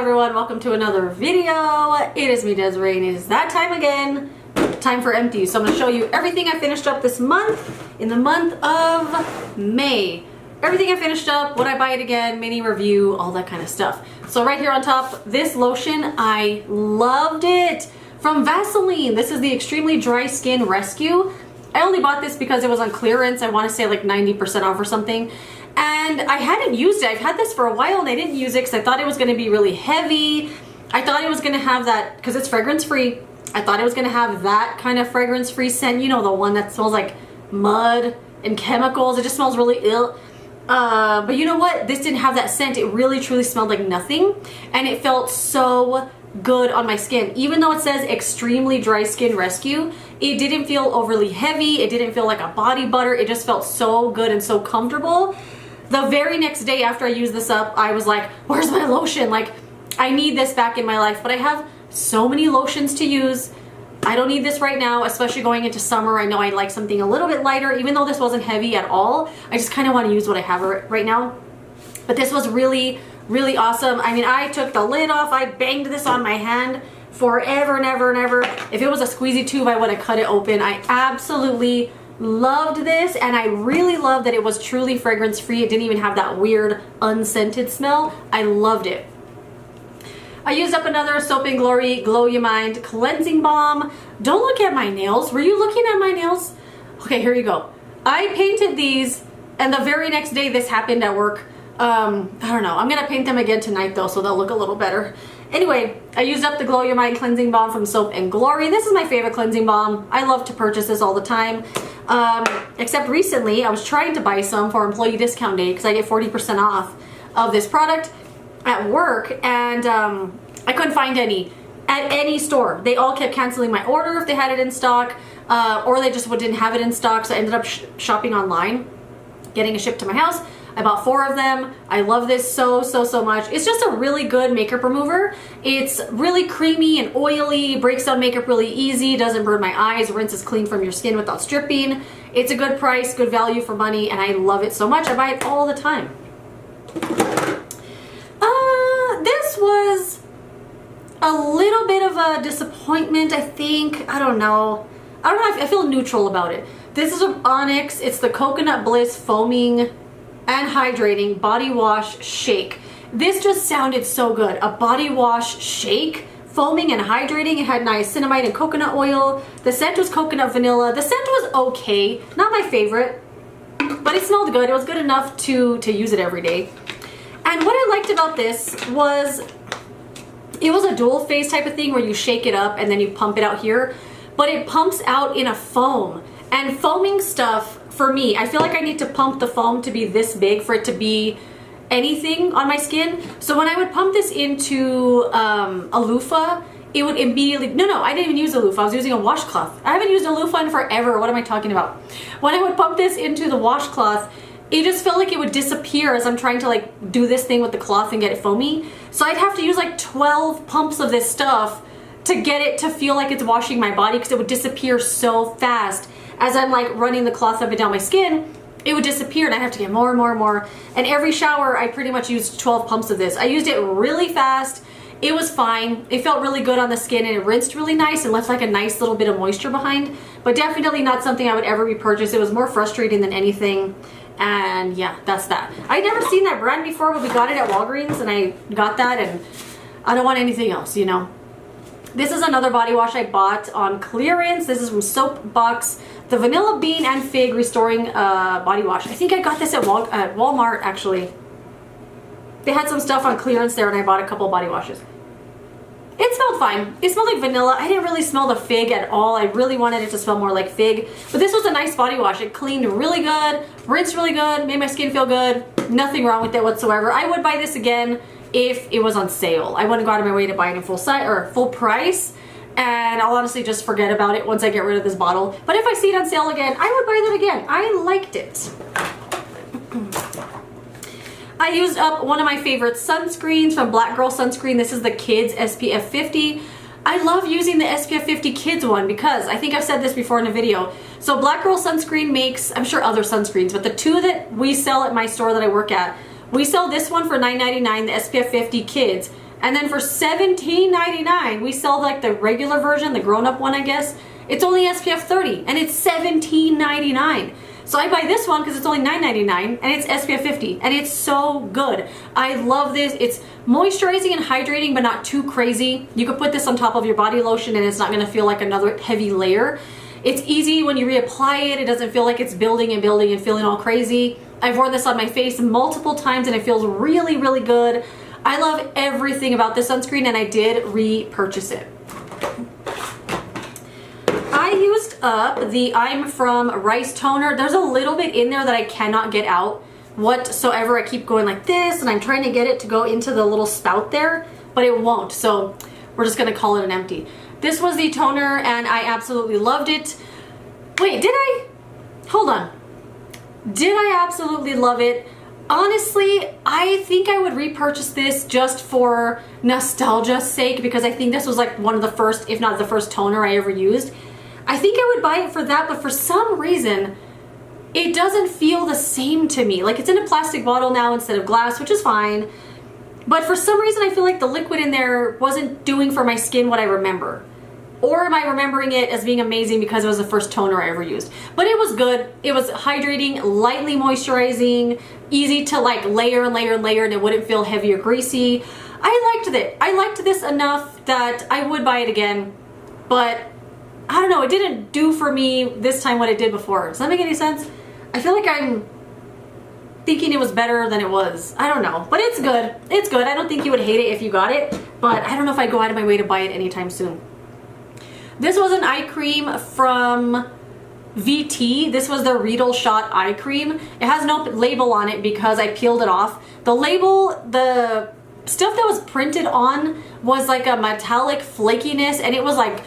everyone, welcome to another video. It is me, Desiree, and it is that time again. Time for empties. So I'm going to show you everything I finished up this month, in the month of May. Everything I finished up, would I buy it again, mini review, all that kind of stuff. So right here on top, this lotion, I loved it. From Vaseline, this is the Extremely Dry Skin Rescue. I only bought this because it was on clearance. I want to say like 90% off or something. And I hadn't used it. I've had this for a while and I didn't use it because I thought it was going to be really heavy. I thought it was going to have that, because it's fragrance free, I thought it was going to have that kind of fragrance free scent. You know, the one that smells like mud and chemicals. It just smells really ill. But you know what? This didn't have that scent. It really truly smelled like nothing. And it felt so good on my skin. Even though it says Extremely Dry Skin Rescue, it didn't feel overly heavy. It didn't feel like a body butter. It just felt so good and so comfortable. The very next day after I used this up, I was like, where's my lotion? Like, I need this back in my life. But I have so many lotions to use. I don't need this right now, especially going into summer. I know I like something a little bit lighter, even though this wasn't heavy at all. I just kind of want to use what I have right now. But this was really, really awesome. I mean, I took the lid off. I banged this on my hand forever and ever and ever. If it was a squeezy tube, I would have cut it open. I absolutely loved this, and I really loved that it was truly fragrance free. It didn't even have that weird unscented smell. I loved it. I used up another Soap & Glory Glow Your Mind Cleansing Balm. Don't look at my nails. Were you looking at my nails? Okay, here you go. I painted these, and the very next day this happened at work. I don't know. I'm going to paint them again tonight though, so they'll look a little better. Anyway, I used up the Glow Your Mind Cleansing Balm from Soap & Glory. This is my favorite cleansing balm. I love to purchase this all the time. Except recently, I was trying to buy some for employee discount day because I get 40% off of this product at work, and I couldn't find any at any store. They all kept canceling my order if they had it in stock, or they just didn't have it in stock, so I ended up shopping online, getting it shipped to my house. I bought 4 of them. I love this so much. It's just a really good makeup remover. It's really creamy and oily, breaks down makeup really easy, doesn't burn my eyes, rinses clean from your skin without stripping. It's a good price, good value for money, and I love it so much. I buy it all the time. This was a little bit of a disappointment, I think. I don't know. I feel neutral about it. This is from Onyx. It's the Coconut Bliss Foaming and Hydrating Body Wash Shake. This just sounded so good. A body wash shake, foaming and hydrating. It had niacinamide and coconut oil. The scent was coconut vanilla. The scent was okay. Not my favorite, but it smelled good. It was good enough to use it every day. And what I liked about this was it was a dual phase type of thing where you shake it up and then you pump it out here, but it pumps out in a foam. And foaming stuff, for me, I feel like I need to pump the foam to be this big for it to be anything on my skin. So when I would pump this into a loofah, it would immediately, no, I didn't even use a loofah. I was using a washcloth. I haven't used a loofah in forever. What am I talking about? When I would pump this into the washcloth, it just felt like it would disappear as I'm trying to like do this thing with the cloth and get it foamy. So I'd have to use like 12 pumps of this stuff to get it to feel like it's washing my body, because it would disappear so fast. As I'm like running the cloth up and down my skin, it would disappear and I have to get more and more and more. And every shower, I pretty much used 12 pumps of this. I used it really fast. It was fine. It felt really good on the skin and it rinsed really nice and left like a nice little bit of moisture behind. But definitely not something I would ever repurchase. It was more frustrating than anything. And yeah, that's that. I'd never seen that brand before, but we got it at Walgreens and I got that, and I don't want anything else, you know. This is another body wash I bought on clearance. This is from Soapbox, the Vanilla Bean and Fig Restoring Body Wash. I think I got this at Walmart, actually. They had some stuff on clearance there and I bought a couple body washes. It smelled fine. It smelled like vanilla. I didn't really smell the fig at all. I really wanted it to smell more like fig. But this was a nice body wash. It cleaned really good, rinsed really good, made my skin feel good. Nothing wrong with it whatsoever. I would buy this again if it was on sale. I wouldn't go out of my way to buy it in full price. And I'll honestly just forget about it once I get rid of this bottle. But if I see it on sale again, I would buy them again. I liked it. I used up one of my favorite sunscreens from Black Girl Sunscreen. This is the Kids SPF 50. I love using the SPF 50 Kids one because I think I've said this before in a video. So Black Girl Sunscreen makes, I'm sure other sunscreens, but the 2 that we sell at my store that I work at, we sell this one for $9.99, the SPF 50 Kids. And then for $17.99, we sell like the regular version, the grown-up one, I guess. It's only SPF 30 and it's $17.99. So I buy this one because it's only $9.99 and it's SPF 50 and it's so good. I love this. It's moisturizing and hydrating but not too crazy. You could put this on top of your body lotion and it's not going to feel like another heavy layer. It's easy when you reapply it. It doesn't feel like it's building and building and feeling all crazy. I've worn this on my face multiple times and it feels really, really good. I love everything about this sunscreen and I did repurchase it. I used up the I'm From Rice Toner. There's a little bit in there that I cannot get out whatsoever. I keep going like this and I'm trying to get it to go into the little spout there, but it won't. So we're just gonna call it an empty. This was the toner and I absolutely loved it. Wait, did I? Hold on. Did I absolutely love it? Honestly, I think I would repurchase this just for nostalgia's sake because I think this was like one of the first, if not the first toner I ever used. I think I would buy it for that, but for some reason, it doesn't feel the same to me. Like it's in a plastic bottle now instead of glass, which is fine. But for some reason, I feel like the liquid in there wasn't doing for my skin what I remember. Or am I remembering it as being amazing because it was the first toner I ever used? But it was good. It was hydrating, lightly moisturizing, easy to like layer and layer and layer and it wouldn't feel heavy or greasy. I liked it. I liked this enough that I would buy it again. But I don't know, it didn't do for me this time what it did before. Does that make any sense? I feel like I'm thinking it was better than it was. I don't know, but it's good. It's good. I don't think you would hate it if you got it, but I don't know if I'd go out of my way to buy it anytime soon. This was an eye cream from VT. This was the Riedel Shot eye cream. It has no label on it because I peeled it off. The label, the stuff that was printed on was like a metallic flakiness and it was like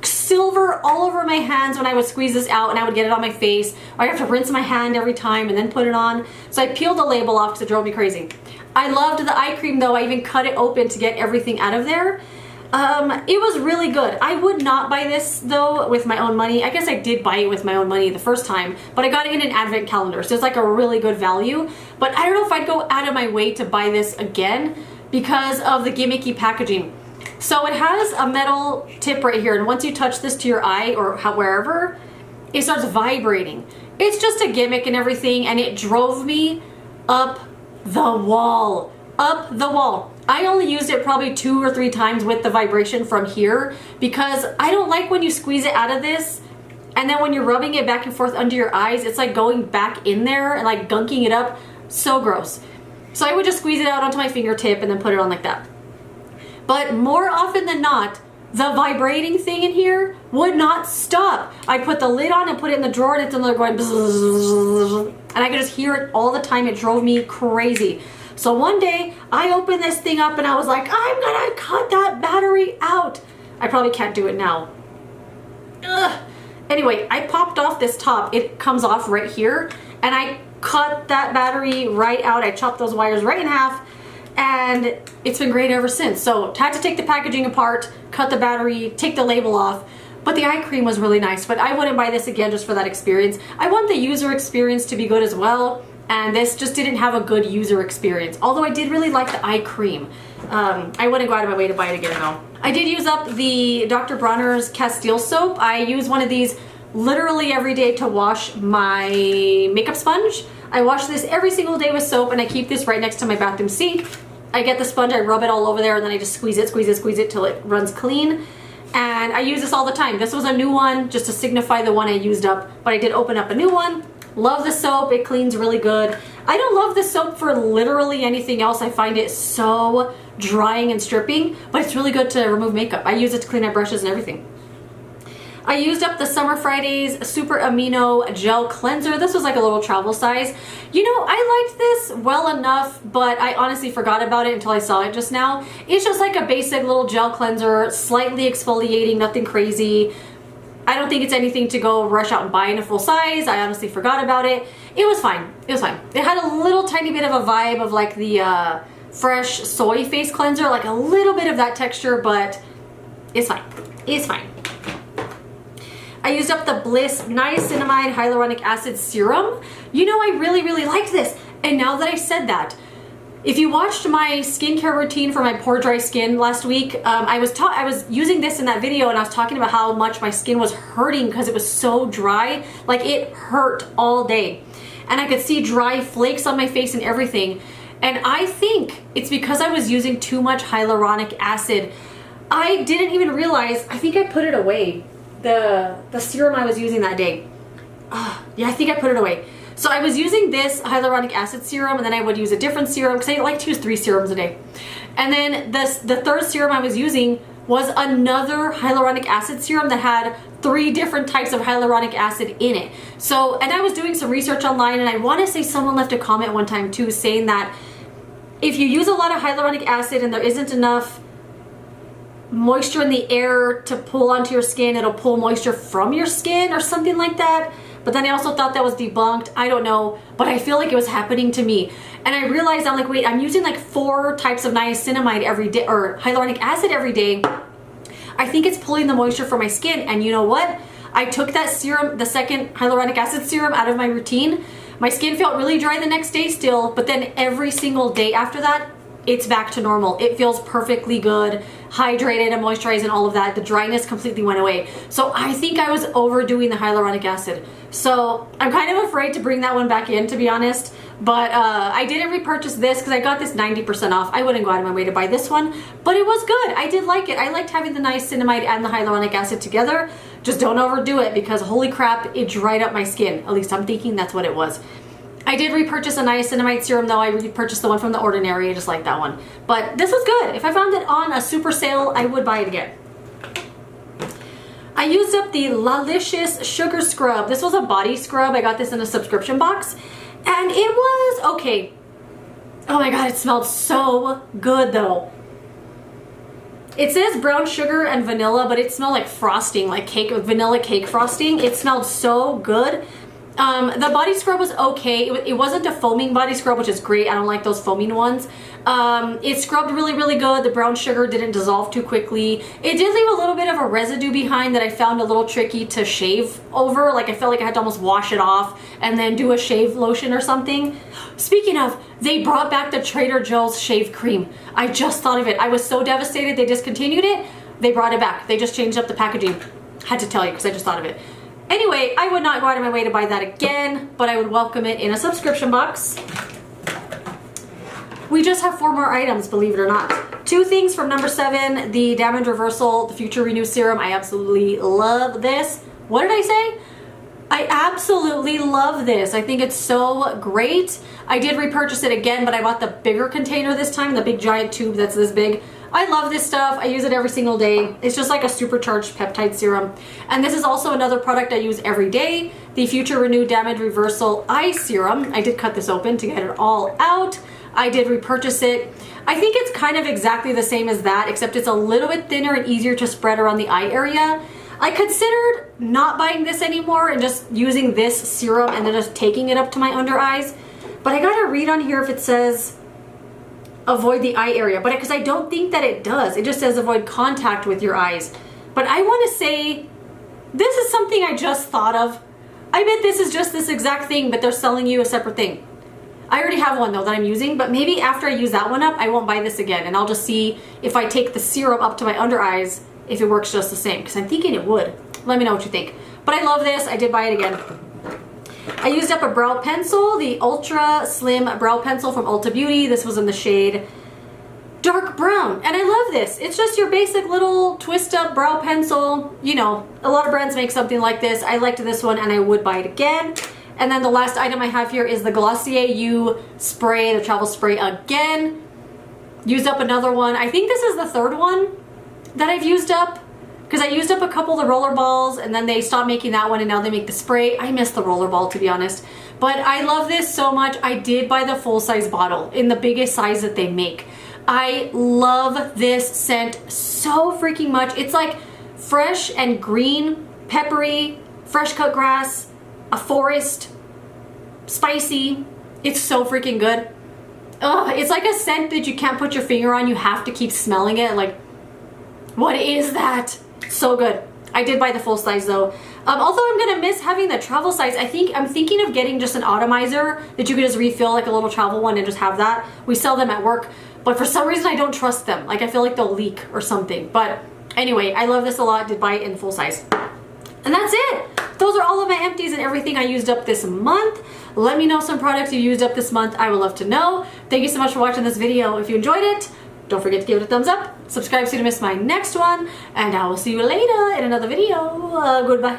silver all over my hands when I would squeeze this out and I would get it on my face. I have to rinse my hand every time and then put it on. So I peeled the label off because it drove me crazy. I loved the eye cream though. I even cut it open to get everything out of there. It was really good. I would not buy this though with my own money. I guess I did buy it with my own money the first time, but I got it in an advent calendar. So it's like a really good value, but I don't know if I'd go out of my way to buy this again because of the gimmicky packaging. So it has a metal tip right here, and once you touch this to your eye or wherever, it starts vibrating. It's just a gimmick and everything, and it drove me up the wall. Up the wall. I only used it probably 2 or 3 times with the vibration from here because I don't like when you squeeze it out of this and then when you're rubbing it back and forth under your eyes, it's like going back in there and like gunking it up. So gross. So I would just squeeze it out onto my fingertip and then put it on like that. But more often than not, the vibrating thing in here would not stop. I put the lid on and put it in the drawer and it's in there going bzzz, and I could just hear it all the time. It drove me crazy. So one day I opened this thing up and I was like, I'm gonna cut that battery out. I probably can't do it now. Ugh. Anyway, I popped off this top. It comes off right here and I cut that battery right out. I chopped those wires right in half and it's been great ever since. So had to take the packaging apart, cut the battery, take the label off. But the eye cream was really nice, but I wouldn't buy this again just for that experience. I want the user experience to be good as well. And this just didn't have a good user experience. Although I did really like the eye cream. I wouldn't go out of my way to buy it again though. I did use up the Dr. Bronner's Castile soap. I use one of these literally every day to wash my makeup sponge. I wash this every single day with soap and I keep this right next to my bathroom sink. I get the sponge, I rub it all over there and then I just squeeze it till it runs clean. And I use this all the time. This was a new one just to signify the one I used up, but I did open up a new one. Love the soap, it cleans really good. I don't love the soap for literally anything else. I find it so drying and stripping, but it's really good to remove makeup. I use it to clean my brushes and everything. I used up the Summer Fridays Super Amino Gel Cleanser. This was like a little travel size. You know, I liked this well enough, but I honestly forgot about it until I saw it just now. It's just like a basic little gel cleanser, slightly exfoliating, nothing crazy. I don't think it's anything to go rush out and buy in a full size. I honestly forgot about it. It was fine. It was fine. It had a little tiny bit of a vibe of like the fresh soy face cleanser, like a little bit of that texture, but it's fine. It's fine. I used up the Bliss Niacinamide Hyaluronic Acid Serum. You know, I really, really liked this. And now that I said that, If you watched my skincare routine for my pore dry skin last week, I was using this in that video, and I was talking about how much my skin was hurting because it was so dry. Like, it hurt all day. And I could see dry flakes on my face and everything. And I think it's because I was using too much hyaluronic acid. I didn't even realize, I think I put it away. The serum I was using that day. Yeah, I think I put it away. So I was using this hyaluronic acid serum, and then I would use a different serum because I like to use 3 serums a day. And then the third serum I was using was another hyaluronic acid serum that had 3 different types of hyaluronic acid in it. So, and I was doing some research online, and I want to say someone left a comment one time too saying that if you use a lot of hyaluronic acid and there isn't enough moisture in the air to pull onto your skin, it'll pull moisture from your skin or something like that. But then I also thought that was debunked. I don't know, but I feel like it was happening to me. And I realized, I'm like, wait, I'm using like 4 types of niacinamide every day, or hyaluronic acid every day. I think it's pulling the moisture from my skin. And you know what? I took that serum, the second hyaluronic acid serum, out of my routine. My skin felt really dry the next day still, but then every single day after that, it's back to normal. It feels perfectly good, hydrated and moisturized and all of that. The dryness completely went away. So I think I was overdoing the hyaluronic acid. So I'm kind of afraid to bring that one back in, to be honest. But I didn't repurchase this because I got this 90% off. I wouldn't go out of my way to buy this one, but it was good. I did like it. I liked having the niacinamide and the hyaluronic acid together. Just don't overdo it because holy crap, it dried up my skin. At least I'm thinking that's what it was. I did repurchase a niacinamide serum though. I repurchased the one from The Ordinary. I just like that one. But this was good. If I found it on a super sale, I would buy it again. I used up the Lalicious Sugar Scrub. This was a body scrub. I got this in a subscription box. And it was okay. Oh my god, it smelled so good though. It says brown sugar and vanilla, but it smelled like frosting, like cake, vanilla cake frosting. It smelled so good. The body scrub was okay. It wasn't a foaming body scrub, which is great. I don't like those foaming ones. It scrubbed really, really good. The brown sugar didn't dissolve too quickly. It did leave a little bit of a residue behind that I found a little tricky to shave over. Like I felt like I had to almost wash it off and then do a shave lotion or something. Speaking of, they brought back the Trader Joe's shave cream. I just thought of it. I was so devastated they discontinued it. They brought it back. They just changed up the packaging. Had to tell you because I just thought of it. Anyway, I would not go out of my way to buy that again, but I would welcome it in a subscription box. We just have 4 more items, believe it or not. 2 things from number 7, the Damage Reversal, the Future Renew Serum. I absolutely love this. What did I say? I absolutely love this. I think it's so great. I did repurchase it again, but I bought the bigger container this time, the big giant tube that's this big. I love this stuff. I use it every single day. It's just like a supercharged peptide serum. And this is also another product I use every day, the Future Renew Damage Reversal Eye Serum. I did cut this open to get it all out. I did repurchase it. I think it's kind of exactly the same as that, except it's a little bit thinner and easier to spread around the eye area. I considered not buying this anymore and just using this serum and then just taking it up to my under eyes. But I gotta read on here if it says avoid the eye area, but because I don't think that it does. It just says avoid contact with your eyes. But I want to say this is something I just thought of. I bet this is just this exact thing, but they're selling you a separate thing. I already have one though that I'm using, but maybe after I use that one up, I won't buy this again, and I'll just see if I take the serum up to my under eyes, if it works just the same, because I'm thinking it would. Let me know what you think. But I love this. I did buy it again. I used up a brow pencil, the Ultra Slim Brow Pencil from Ulta Beauty. This was in the shade Dark Brown. And I love this. It's just your basic little twist up brow pencil. You know, a lot of brands make something like this. I liked this one and I would buy it again. And then the last item I have here is the Glossier U spray, the travel spray again. Used up another one. I think this is the 3rd one that I've used up. Because I used up a couple of the roller balls and then they stopped making that one and now they make the spray. I miss the roller ball, to be honest. But I love this so much. I did buy the full size bottle in the biggest size that they make. I love this scent so freaking much. It's like fresh and green, peppery, fresh cut grass, a forest, spicy. It's so freaking good. Ugh, it's like a scent that you can't put your finger on. You have to keep smelling it. Like, what is that? So good. I did buy the full size though. Also, I'm gonna miss having the travel size. I'm thinking of getting just an atomizer that you can just refill, like a little travel one, and just have that. We sell them at work, but for some reason I don't trust them. Like I feel like they'll leak or something. But anyway, I love this a lot. Did buy it in full size. And that's it. Those are all of my empties and everything I used up this month. Let me know some products you used up this month. I would love to know. Thank you so much for watching this video. If you enjoyed it, don't forget to give it a thumbs up. Subscribe so you don't miss my next one. And I will see you later in another video. Goodbye.